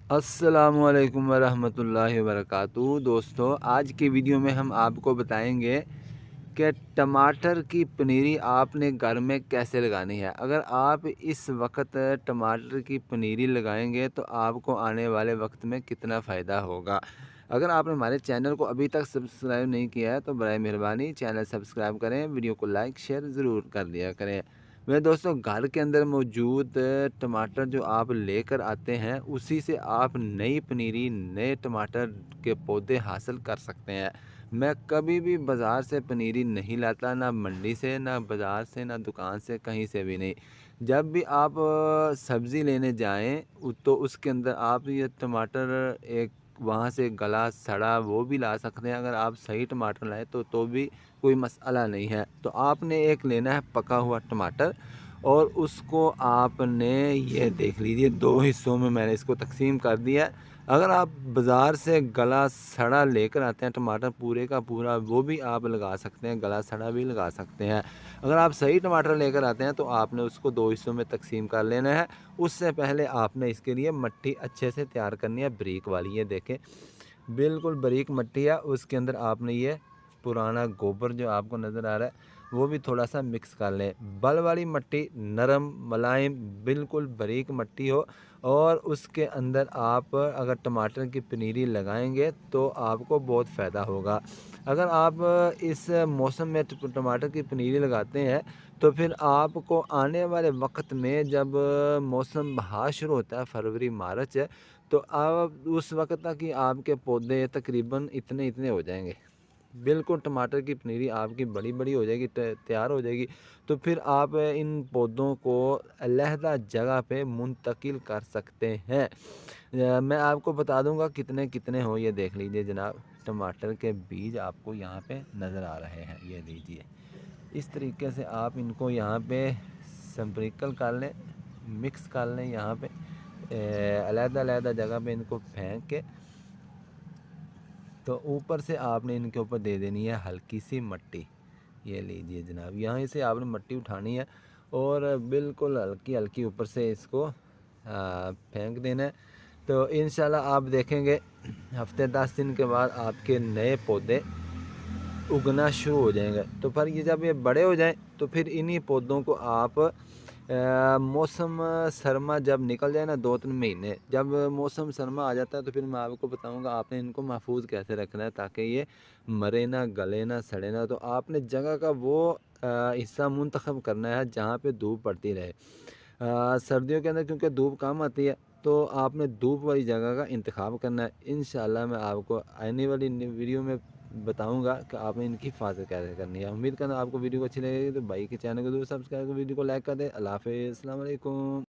अस्सलामुअलैकुम वरहमतुल्लाहि वबरकातुहू। दोस्तों, आज के वीडियो में हम आपको बताएंगे कि टमाटर की पनीरी आपने घर में कैसे लगानी है। अगर आप इस वक्त टमाटर की पनीरी लगाएंगे तो आपको आने वाले वक्त में कितना फ़ायदा होगा। अगर आपने हमारे चैनल को अभी तक सब्सक्राइब नहीं किया है तो बराए मेहरबानी चैनल सब्सक्राइब करें, वीडियो को लाइक शेयर ज़रूर कर दिया करें। मेरे दोस्तों, घर के अंदर मौजूद टमाटर जो आप लेकर आते हैं उसी से आप नई पनीरी, नए टमाटर के पौधे हासिल कर सकते हैं। मैं कभी भी बाज़ार से पनीरी नहीं लाता, ना मंडी से, ना बाज़ार से, ना दुकान से, कहीं से भी नहीं। जब भी आप सब्ज़ी लेने जाएं तो उसके अंदर आप ये टमाटर एक वहाँ से गला सड़ा वो भी ला सकते हैं। अगर आप सही टमाटर लाएँ तो भी कोई मसला नहीं है। तो आपने एक लेना है पका हुआ टमाटर और उसको आपने, ये देख लीजिए, 2 हिस्सों में मैंने इसको तक़सीम कर दिया है। अगर आप बाज़ार से गला सड़ा लेकर आते हैं टमाटर पूरे का पूरा, वो भी आप लगा सकते हैं, गला सड़ा भी लगा सकते हैं। अगर आप सही टमाटर लेकर आते हैं तो आपने उसको 2 हिस्सों में तक़सीम कर लेना है। उससे पहले आपने इसके लिए मिट्टी अच्छे से तैयार करनी है, बारीक वाली। ये देखें, बिल्कुल बारीक मिट्टी है। उसके अंदर आपने ये पुराना गोबर जो आपको नज़र आ रहा है वो भी थोड़ा सा मिक्स कर लें। बल वाली मिट्टी, नरम मुलायम बिल्कुल बारीक मिट्टी हो, और उसके अंदर आप अगर टमाटर की पनीरी लगाएंगे तो आपको बहुत फ़ायदा होगा। अगर आप इस मौसम में टमाटर की पनीरी लगाते हैं तो फिर आपको आने वाले वक्त में जब मौसम बहार शुरू होता है, फरवरी मार्च, तो आप उस वक्त तक ही आपके पौधे तकरीबन इतने इतने हो जाएंगे। बिल्कुल टमाटर की पनीरी आपकी बड़ी बड़ी हो जाएगी, तैयार हो जाएगी। तो फिर आप इन पौधों को अलहदा जगह पे मुंतकिल कर सकते हैं। मैं आपको बता दूंगा कितने कितने हो। ये देख लीजिए जनाब, टमाटर के बीज आपको यहाँ पे नज़र आ रहे हैं। ये लीजिए, इस तरीके से आप इनको यहाँ पे स्प्रिंकल कर लें, मिक्स कर लें। यहाँ पे अलहदा अलहदा जगह पे इनको फेंक के, तो ऊपर से आपने इनके ऊपर दे देनी है हल्की सी मिट्टी। ये लीजिए जनाब, यहाँ से आपने मिट्टी उठानी है और बिल्कुल हल्की हल्की ऊपर से इसको फेंक देना है। तो इंशाल्लाह आप देखेंगे हफ्ते 10 दिन के बाद आपके नए पौधे उगना शुरू हो जाएंगे। तो फिर ये जब ये बड़े हो जाएं तो फिर इन्हीं पौधों को आप मौसम सरमा जब निकल जाए ना, 2-3 महीने, जब मौसम सरमा आ जाता है तो फिर मैं आपको बताऊंगा आपने इनको महफूज कैसे रखना है ताकि ये मरे ना, गले ना, सड़े ना। तो आपने जगह का वो हिस्सा मुंतखब करना है जहाँ पे धूप पड़ती रहे। सर्दियों के अंदर क्योंकि धूप कम आती है तो आपने धूप वाली जगह का इंतखाब करना है। इंशाल्लाह मैं आपको आने वाली वीडियो में बताऊंगा कि आपने इनकी हिफाजत कैसे करनी है। उम्मीद करना आपको वीडियो को अच्छी लगेगी, तो भाई के चैनल को जरूर सब्सक्राइब कर, वीडियो को लाइक कर दे। अल्लाह हाफ़िज़, अस्सलाम वालेकुम।